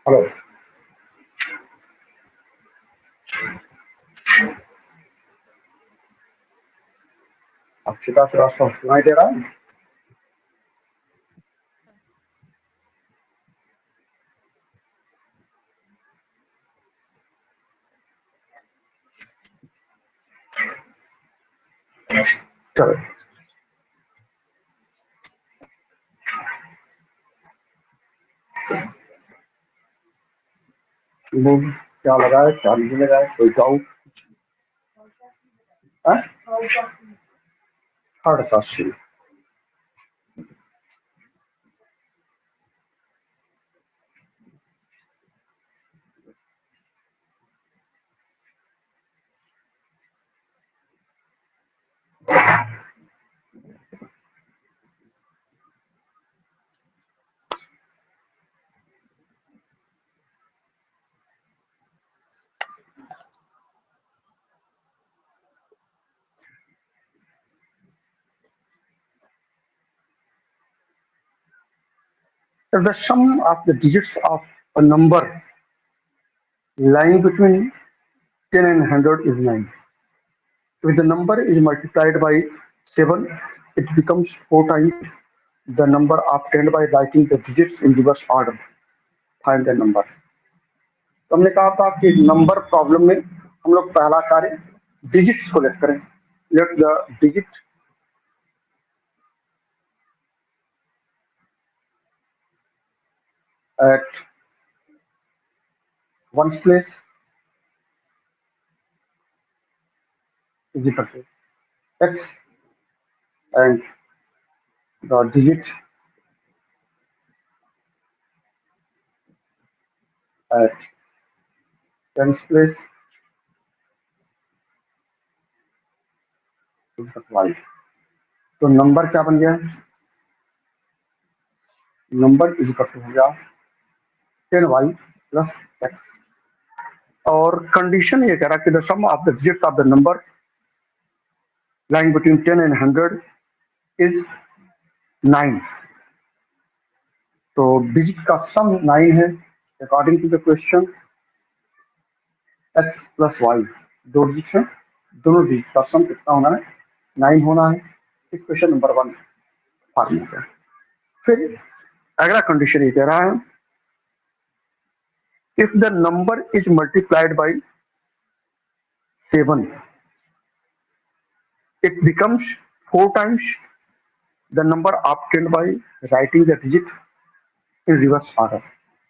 Hello. Akshita Srivastava सुनाई दे रहा है? चलो, क्या लगा है, क्या नहीं लगा है, कोई doubt? Third question. The sum of the digits of a number lying between 10 and 100 is 9. If the number is multiplied by 7, it becomes 4 times the number obtained by writing the digits in reverse order. Find the number. तो हमने कहा था कि number problem में हम लोग पहला कार्य डिजिट्स को लेट करें। Let the digit at ones place is equal to x, and the digit at tens place is equal to y। तो नंबर क्या बन गया? नंबर इज इक्वल टू हो गया 10y प्लस एक्स। और कंडीशन ये कह रहा कि the sum of the digits of the number lying between 10 and 100 is 9। तो डिजिट का सम 9 है according to the question. X plus Y दो डिजिट है, दोनों डिजिट का सम कितना होना है? 9 होना है। इक्वेशन नंबर 1 फॉर्मूला है। फिर अगला कंडीशन ये कह रहा है if the number is multiplied by 7 it becomes 4 times the number obtained by writing the digit in reverse order।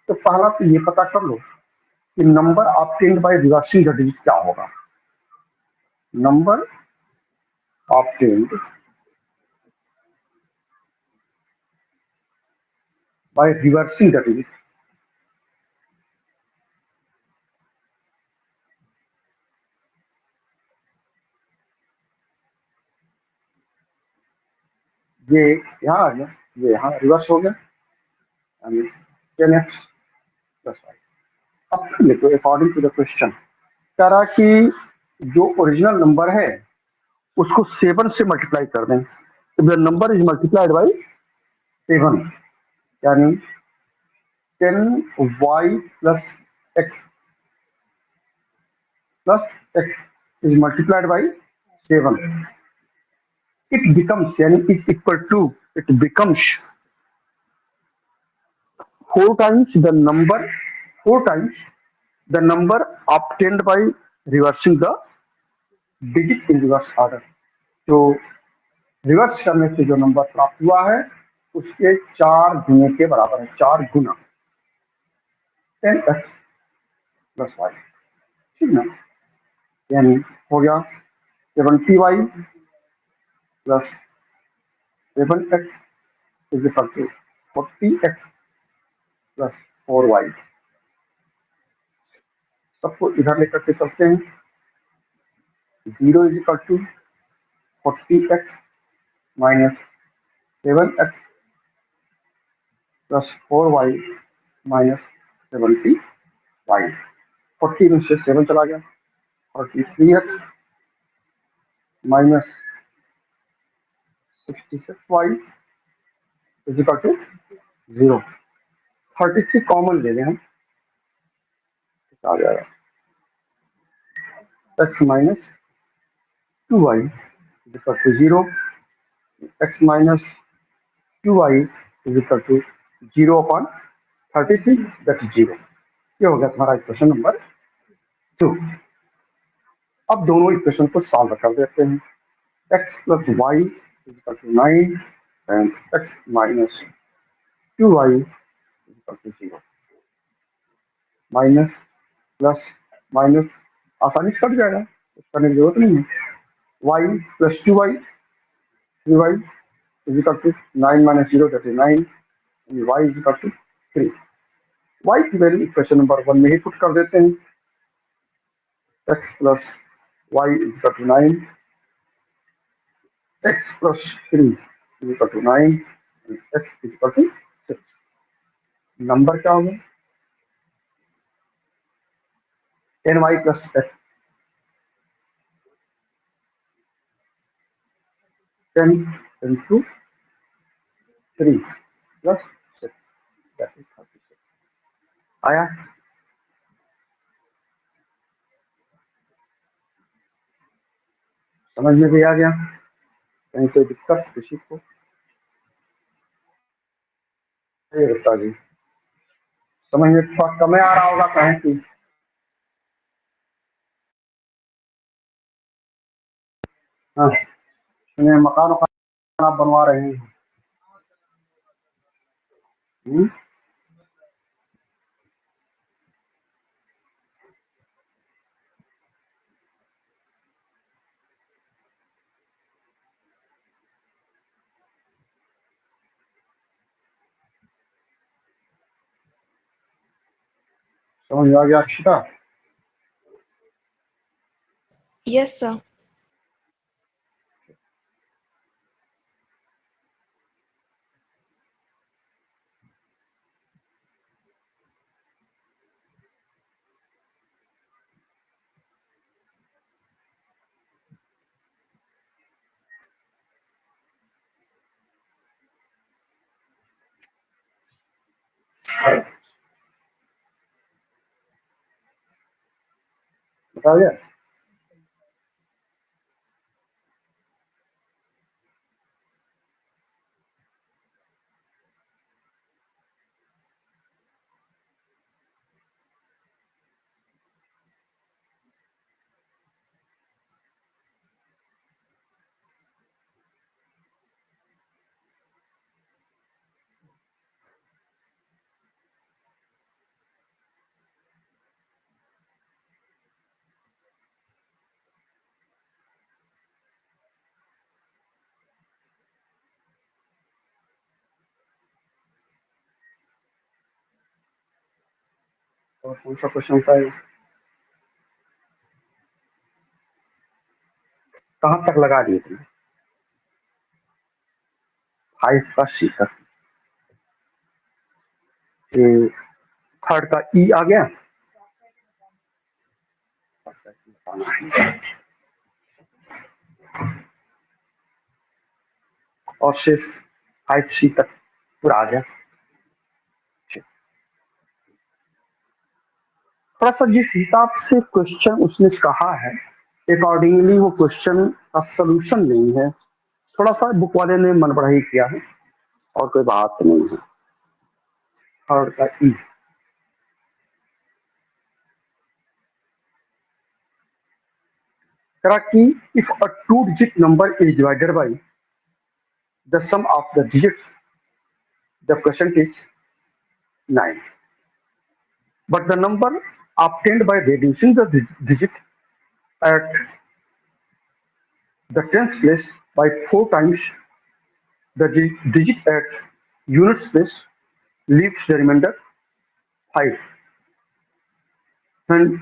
तो पहला तो ये पता कर लो कि number obtained by reversing the digit क्या होगा। Number obtained by reversing the digit, ये यहाँ आ गया, ये यहाँ रिवर्स हो गया, यानी 10x प्लस वाई। अब फिर देखो अकॉर्डिंग टू द क्वेश्चन कह रहा कि जो ओरिजिनल नंबर है उसको 7 से मल्टीप्लाई कर दें। तो the number is multiplied by 7, यानी 10y plus x plus x is multiplied by 7। It becomes, यानी is equal to, it becomes 4 times the number, 4 times the number obtained by reversing the digit in reverse order। तो reverse करने से जो number प्राप्त हुआ है उसके 4 गुने के बराबर है, 4 गुना 10x प्लस वाई। ठीक ना, यानी हो गया 70y plus 7x is equal to 40x plus 4y। सबको इधर लेकर के चलते हैं। 0 is equal to 40x minus 7x plus 4y minus 70y। 40 में से 7 चला गया, 43x minus 66y is equal to 0। 33 common ले लें हम, आ जाएगा x minus 2y is equal to 0, x minus 2y is equal to 0/33, that is 0। ये हो गया तुम्हारा इक्वेशन नंबर 2। अब दोनों इक्वेशन को सॉल्व कर देते हैं। x plus Y is equal to 9 and x minus 2y is equal to 0। Minus plus minus आसानी से कट जाएगा, कुछ करने की जरूरत नहीं है। y plus 2y 3y is equal to 9 minus 0 that is 9 and y is equal to 3। y की वैल्यू इक्वेशन नंबर 1 में ही पुट कर देते हैं। x plus Y is equal to 9, x plus 3 is equal to 9 and x is equal to 6। Number क्या होगा 10y plus x, 10 into 3 plus 6 that is 36। आया? समझ में भी आ गया? कहीं कोई दिक्कत किसी को? ये बता जी, समझ में थोड़ा कम आ रहा होगा कहीं की? हाँ, सुनिए मकान वकान आप बनवा रहे हैं? हम्म? समझ में आ गया अक्षिता? Yes, sir. बता दिया? और कौन सा क्वेश्चन था ये? कहाँ तक लगा दिए तुमने? 5 का सी तक। ये थर्ड का ई आ गया। और शेष 5C तक पूरा आ गया। थोड़ा सा जिस हिसाब से क्वेश्चन उसने कहा है अकॉर्डिंगली वो क्वेश्चन का सोल्यूशन नहीं है। थोड़ा सा बुक वाले ने मन बढ़ाई किया है और कोई बात नहीं है। थर्ड का ई करा कि if a 2 digit number is divided by the sum of the digits the question is 9, but the number obtained by reducing the digit at the tens place by 4 times the digit at units place leaves the remainder 5 and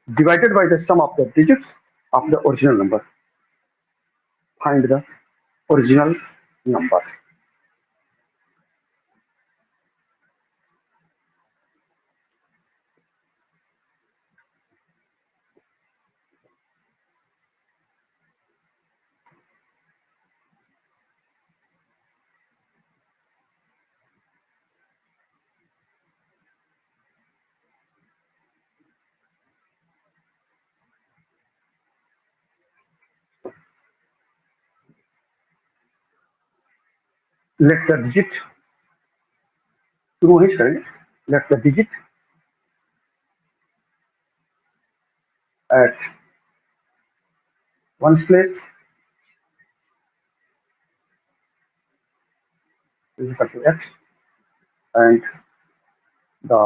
divided by the sum of the digits of the original number. Find the original number. let the digit शुरू नहीं करेंगे, let the digit at ones place is equal to x and the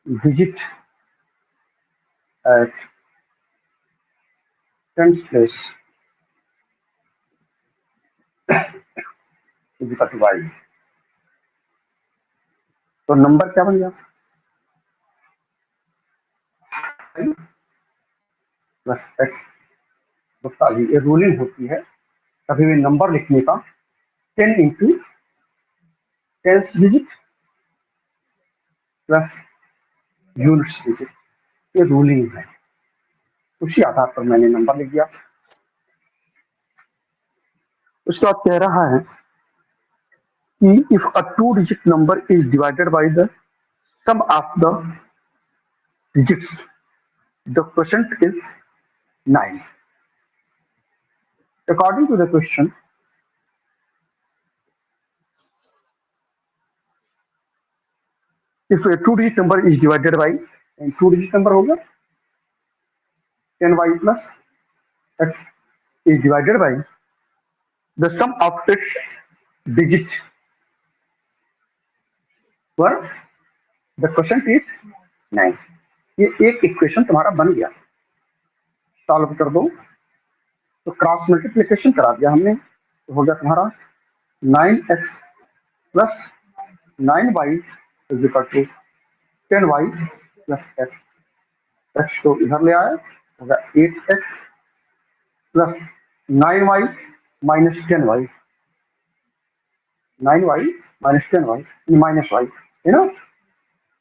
digit at tens place is equal to y। तो number क्या बन गया, plus x. दोस्तों ये ruling होती है कभी भी नंबर लिखने का 10 into tens digit plus units digit, ये रूलिंग है। उसी आधार पर मैंने नंबर लिख दिया। उसके बाद कह रहा है कि if a 2 digit number is divided by the sum of the digits the quotient is 9। According to the question, if a 2 digit number is divided by, 2 digit number होगा 10y plus x is divided by the sum of its digits पर the quotient is 9। ये एक equation तुम्हारा बन गया। Solve कर दो तो क्रॉस मल्टीप्लिकेशन करा दिया हमने, तो हो गया तुम्हारा 9x plus 9y is equal to 10y plus x। x को इधर ले आए, होगा 8x plus 9y minus 10y, 9y minus 10y minus y है ना,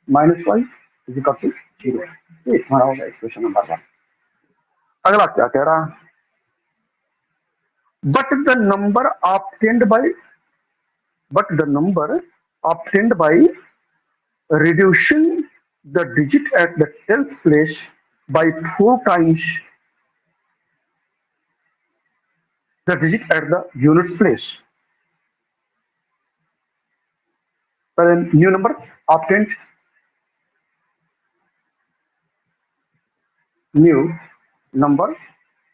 minus y is equal to 0। ये तुम्हारा होगा इक्वेशन नंबर 1। अगला क्या कह रहा है, but the number obtained by reducing the digit at the tens place by 4 times the digit at the units place, then new number obtained, new number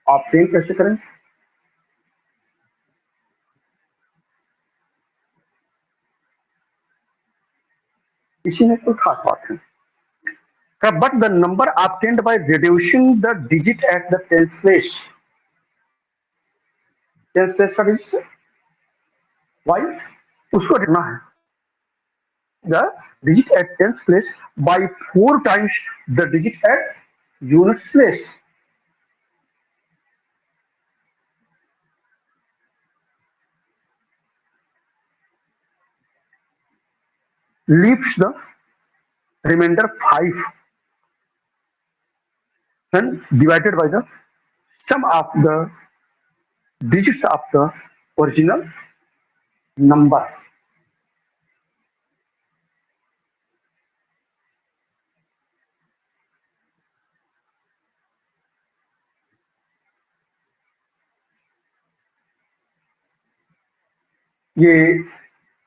obtained कैसे करें, इसी में कोई खास बात है। But the number obtained by reducing the digit at the tens place, tens place का digit y उसको ढूंढना है, the digit at tens place by 4 times the digit at units place। leaves the remainder 5 when divided by the sum of the digits of the original number। ये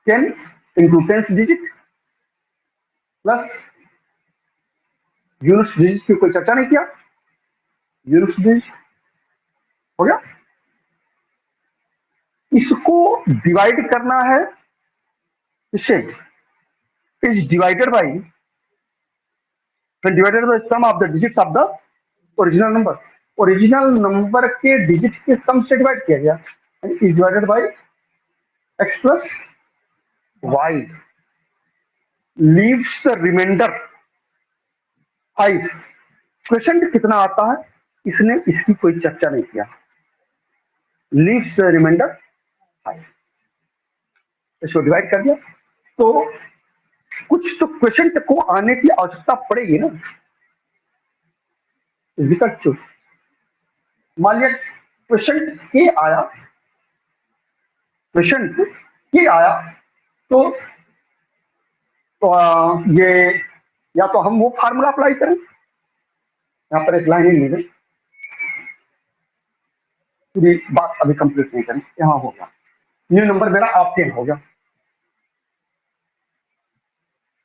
10 into tens digit plus units digit की कोई चर्चा नहीं किया, units digit हो गया। इसको divide करना है, इससे is divided by, divided by sum of the digits of the original number. Original number के डिजिट के सम से डिवाइड किया गया, is divided by X plus Y, leaves the remainder 5। Question कितना आता है इसने इसकी कोई चर्चा नहीं किया, लीव्स द रिमाइंडर 5, इसको डिवाइड कर दिया। तो कुछ तो क्वेश्चन को आने की आवश्यकता पड़ेगी ना, मान लिया क्वेश्चन के आया, क्वेश्चन के आया तो ये या तो हम वो फार्मूला अप्लाई करें, यहाँ पर एक लाइन ही नहीं है, पूरी बात अभी कंप्लीट नहीं करें, यहाँ हो गया न्यू नंबर मेरा आप 10 हो गया।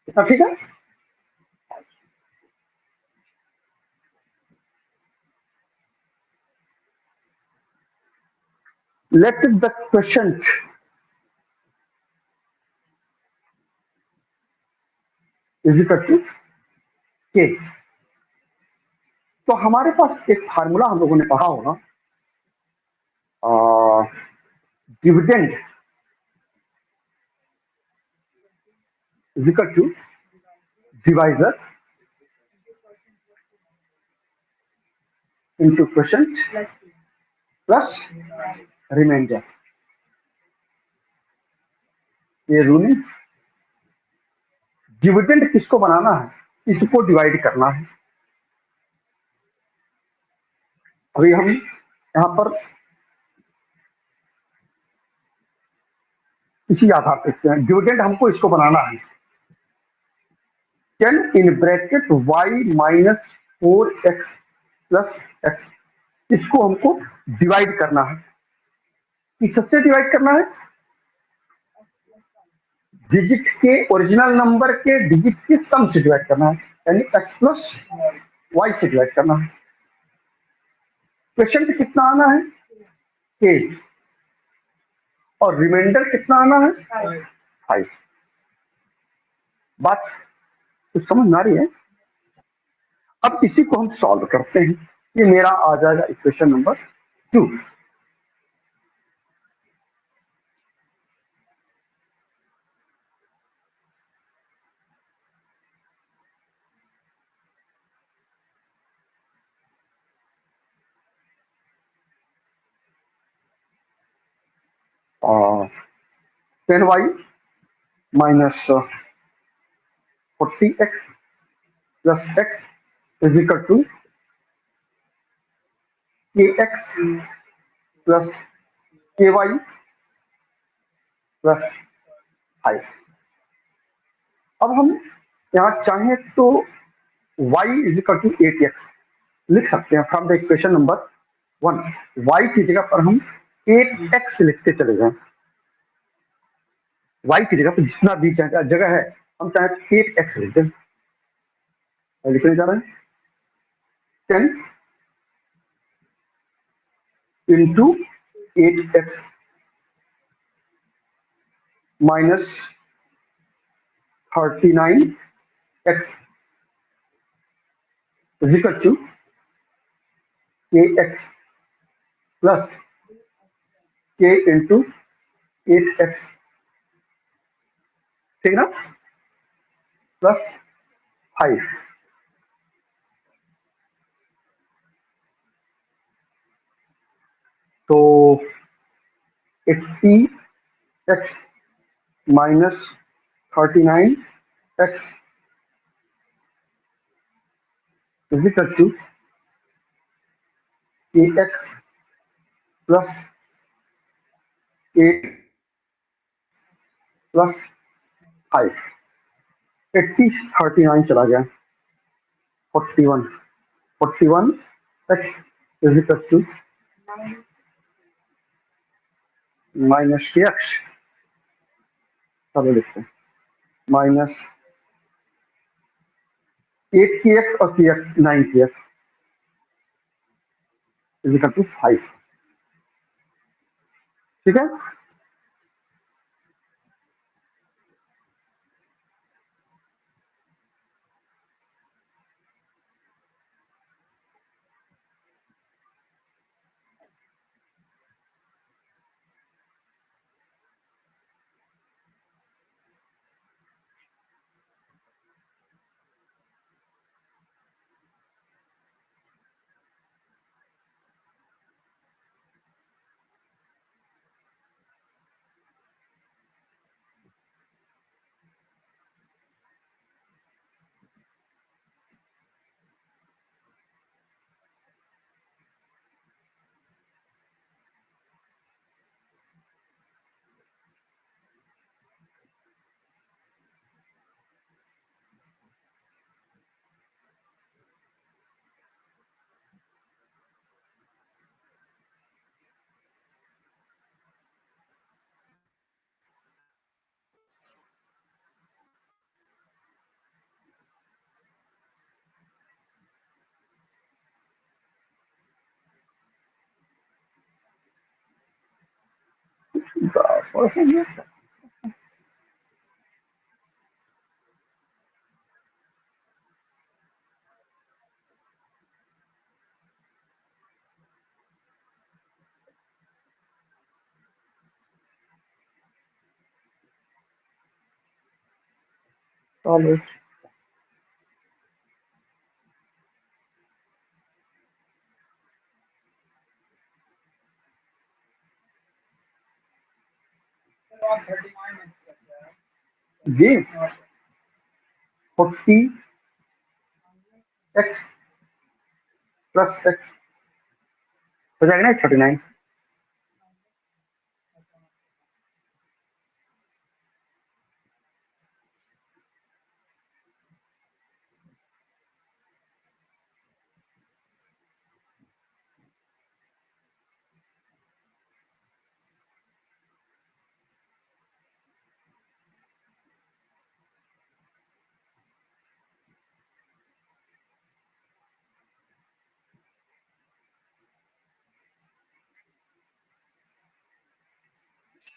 इतना ठीक है। Let the question is equal to K. तो हमारे पास एक फार्मूला हम लोगों ने पढ़ा होगा, dividend is equal to divisor into question plus remainder. ये रूल, डिविडेंड किसको बनाना है, इसको डिवाइड करना है। अभी हम यहाँ पर इसी आधार पे देखते हैं, डिविडेंड हमको इसको बनाना है, 10 in bracket Y minus 4x plus X. इसको हमको डिवाइड करना है, किससे डिवाइड करना है, डिजिट के ओरिजिनल नंबर के डिजिट के सम से डिवाइड करना है, यानी x प्लस वाई से डिवाइड करना है। क्वेश्चन कितना आना है, के, और रिमाइंडर कितना आना है, 5। बात कुछ समझ में आ रही है। अब इसी को हम सॉल्व करते हैं, ये मेरा आ जाएगा इक्वेशन नंबर 2। और 10y minus 40x plus x is equal to kx plus ky plus 5। अब हम यहाँ चाहें तो y is equal to 8x लिख सकते हैं from the equation number 1। y की जगह पर हम 8x लिखते चले जाएं, y की जगह पर जितना भी जगह है हम चाहे 8x लिख दें। लिखने जा रहे हैं 10 into 8x minus 39x is equal to kx plus k into 8x, ठीक ना, प्लस 5। तो 80x minus 39x is equal to kx plus 8 plus 5। 80 39 चला गया, 41, 41x is equal to minus kx, चलो लिखते हैं माइनस 8kx और kx 9kx is equal to 5, ठीक है। solve it. ये 40x प्लस एक्स हो जाएगा ना 39।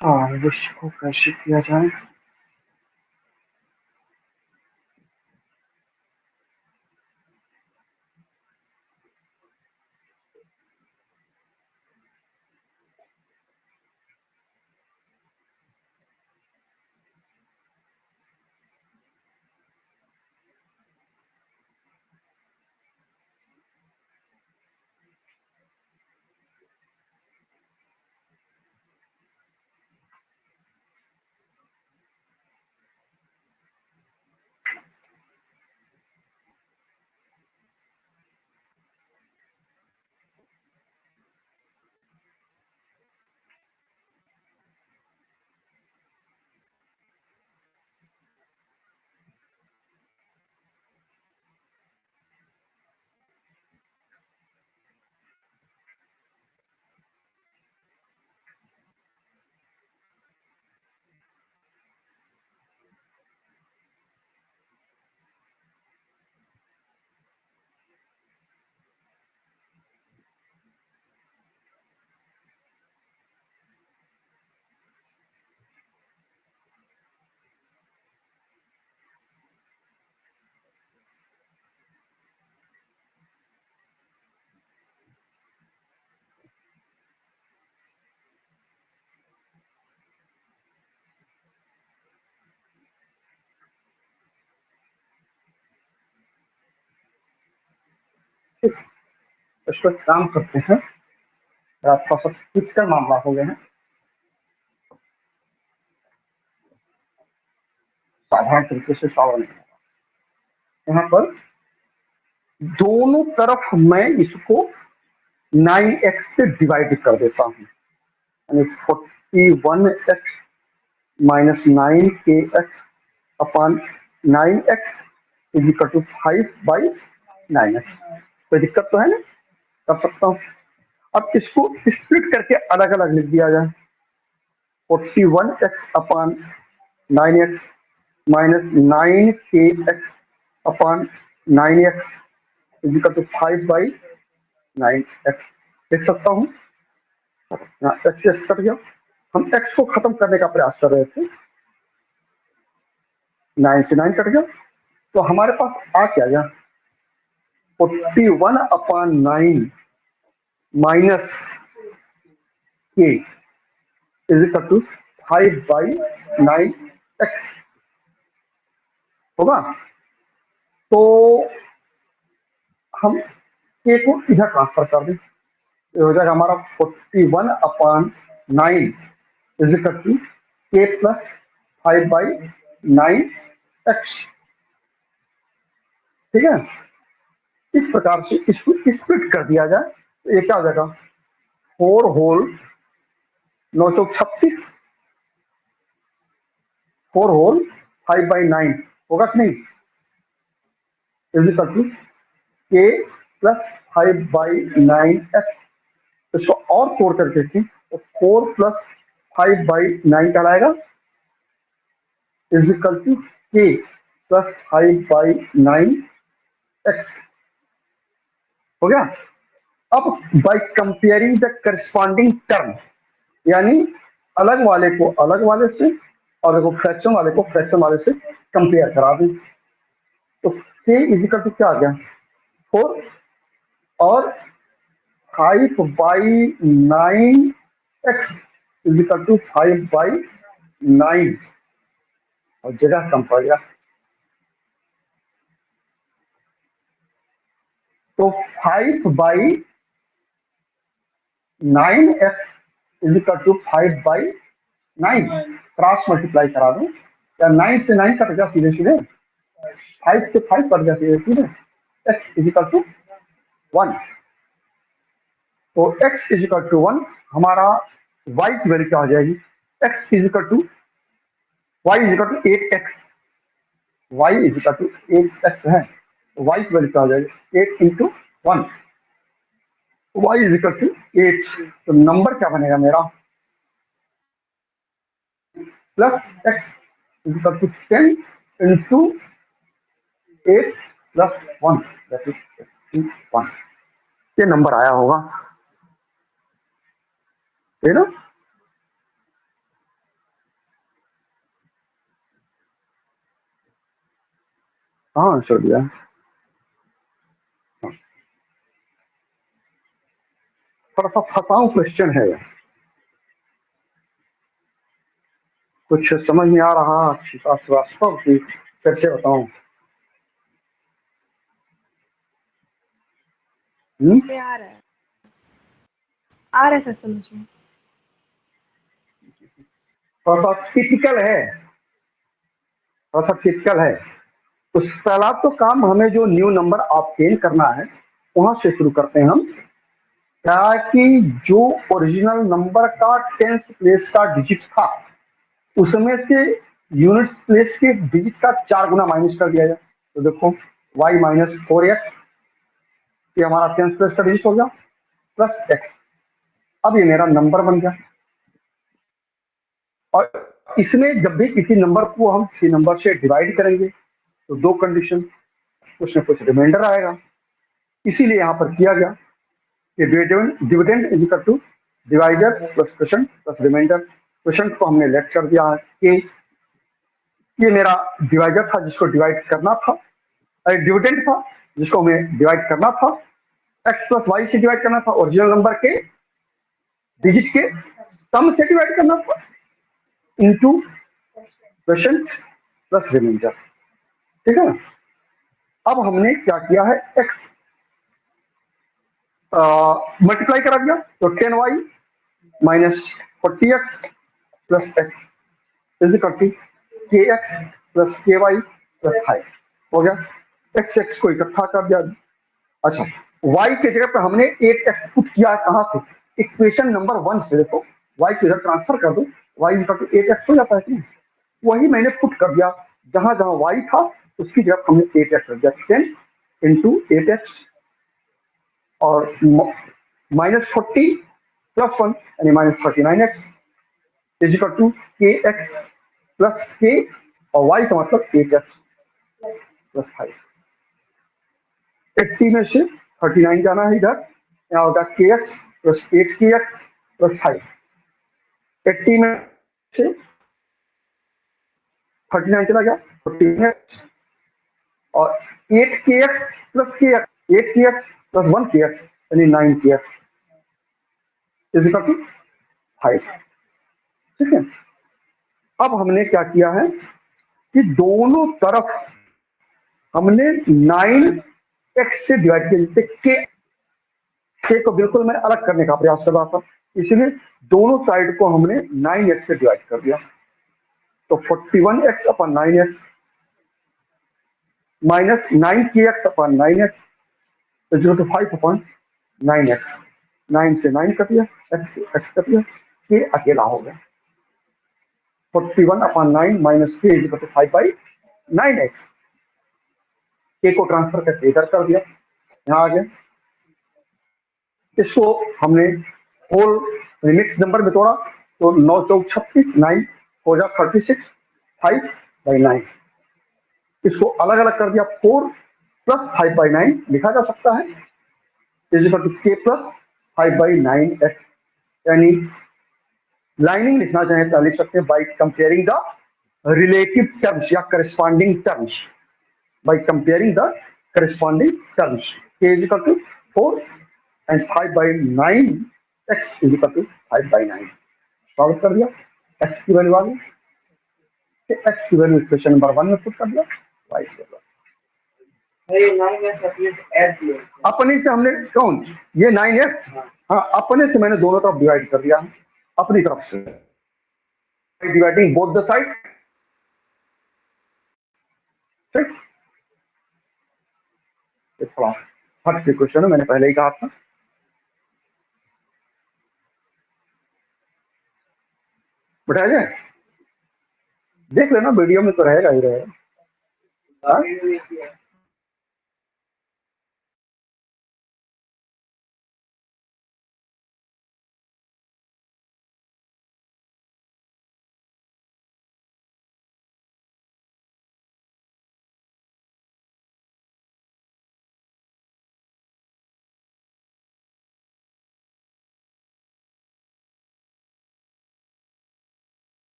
हाँ, इसको कैसे किया जाए? इस पर काम करते हैं। आपका सब क्रिटिकल मामला हो गया है। साधारण तरीके से सॉल्व नहीं होगा। यहाँ पर दोनों तरफ मैं इसको 9x से डिवाइड कर देता हूँ, यानी 41x minus 9kx upon 9x is equal to 5/9x। कोई दिक्कत तो है ना? कर सकता हूँ। अब इसको स्प्लिट करके अलग अलग लिख दिया जाए। 41x upon 9x minus 9kx upon 9x is equal to 5/9x लिख सकता हूँ। एक्स एक्स कट गया। हम एक्स को खत्म करने का प्रयास कर रहे थे, 9 से 9 कट गया, तो हमारे पास आ क्या गया? 41 अपॉन 9 माइनस के इज इक्वल टू 5/9x होगा। तो हम के को इधर ट्रांसफर कर दें, ये हो जाएगा हमारा 41 upon 9 is equal to k plus 5/9x। ठीक है, इस प्रकार से इसको स्प्लिट कर दिया जाए तो ये क्या हो जाएगा? 4 होल 9 चौक 36, 4 होल 5/9 होगा कि नहीं? Is equal to k plus 5/9x। इसको और 4 करके देखें तो 4 प्लस 5/9 कहलाएगा, is equal to k plus 5/9x हो गया। अब by comparing the corresponding term, यानी अलग वाले को अलग वाले से और देखो फ्रैक्शन वाले को फ्रैक्शन वाले से कंपेयर करा दें। तो k इजिकल टू क्या आ गया 4 और 5/9 x इजिकल टू 5/9 और जगह कम पड़ गया। तो 5/9x is equal to 5/9 cross multiply करा दूं या 9 से 9 कट गया सीधे सीधे, 5 से 5 कट गया सीधे सीधे, x इजिकल टू 1। तो x इजिकल टू 1 हमारा y की वैल्यू क्या हो जाएगी, x is equal to y is equal to 8x, y is equal to 8x है तो y की वैल्यू क्या हो जाएगी 8 इंटू 1, y इजिकल टू 8। तो नंबर क्या बनेगा मेरा plus x is equal to 10 into 8 plus 1 that is 1। ये नंबर आया होगा, है ना। हाँ छोड़ दिया। थोड़ा सा फंसाऊ क्वेश्चन है, कुछ समझ नहीं आ रहा श्रीवास्तव की, कैसे बताऊं। में आ रहा है, आ रहा है सर समझ में। थोड़ा सा टिपिकल है, थोड़ा सा टिपिकल है। उस पहला तो काम हमें जो न्यू नंबर ऑब्टेन करना है वहां से शुरू करते हैं हम। क्या है कि जो ओरिजिनल नंबर का टेंस प्लेस का डिजिट था उसमें से यूनिट प्लेस के डिजिट का 4 गुना माइनस कर दिया जाए। तो देखो y माइनस 4x ये हमारा टेंस प्लेस का डिजिट हो गया प्लस x। अब ये मेरा नंबर बन गया और इसमें जब भी किसी नंबर को हम किसी नंबर से डिवाइड करेंगे तो दो कंडीशन, कुछ न कुछ रिमाइंडर आएगा। इसीलिए यहाँ पर किया गया कि dividend is equal to divisor plus question plus remainder. Question को हमने लेट कर दिया है कि ये मेरा डिवाइजर था जिसको डिवाइड करना था, डिविडेंड था जिसको हमें डिवाइड करना था, एक्स प्लस वाई से डिवाइड करना था, ओरिजिनल नंबर के डिजिट के सम से डिवाइड करना था इनटू क्वेश्चन प्लस रिमाइंडर। ठीक है ना। अब हमने क्या किया है एक्स मल्टीप्लाई करा दिया तो 10y minus 40x plus X is equal to K X plus K Y plus 5 हो गया। एक्स एक्स को इकट्ठा कर दिया। अच्छा y के जगह पे हमने 8x पुट किया है कहां से, इक्वेशन नंबर 1 से। देखो y को इधर ट्रांसफर कर दो, y इक्वल टू 8x हो जाता है कि वही मैंने पुट कर दिया, जहां जहां y था उसकी जगह हमने 8x रख दिया, 10 इंटू 8x और माइनस 40 प्लस 1 यानी minus 39x is equal to K X plus K और y का मतलब 8x प्लस 5। 80 में से 39 जाना है इधर, यहाँ होगा के एक्स प्लस 8 के एक्स प्लस 5। 80 में से 39 चला गया 14 और 8 के एक्स प्लस के एक्स 8 के एक्स प्लस 1 के एक्स यानी 9 के एक्स इज इक्वल टू 5। ठीक है। अब हमने क्या किया है कि दोनों तरफ हमने 9x से डिवाइड किया, जिससे के को बिल्कुल मैं अलग करने का प्रयास कर रहा था, इसलिए दोनों साइड को हमने 9x से डिवाइड कर दिया। तो 41x upon 9x minus 9kx upon 9x is equal to 5 upon 9x। 9 से 9 कट गया, x x कट गया, के अकेला हो गया। 41 अपन 9 माइनस के इज इक्वल टू 5/9x। के को ट्रांसफर करके इधर कर दिया, यहाँ आ गया। इसको हमने होल मिक्स नंबर में तोड़ा तो 9 चौक 36, 9 हो जा 36, 5/9। इसको अलग अलग कर दिया, 4 प्लस 5/9 लिखा जा सकता है is equal to k plus 5/9x यानी लाइनिंग लिखना चाहें तो लिख सकते हैं by comparing the relative terms या corresponding terms, by comparing the corresponding terms. k is equal to 4 and 5/9, x is equal to 5/9। Solve कर दिया, x की वैल्यू आ गई, x की वैल्यू इक्वेशन नंबर 1 में पुट कर दिया, y की वैल्यू अपने से हमने कौन ये 9x, हाँ अपने से मैंने दोनों तरफ डिवाइड कर दिया, अपनी तरफ से डिवाइडिंग बोथ द साइड। ठीक, ये थोड़ा हट के क्वेश्चन है, मैंने पहले ही कहा था। बैठा जाए, देख लेना वीडियो में तो रहेगा ही रहेगा। हाँ?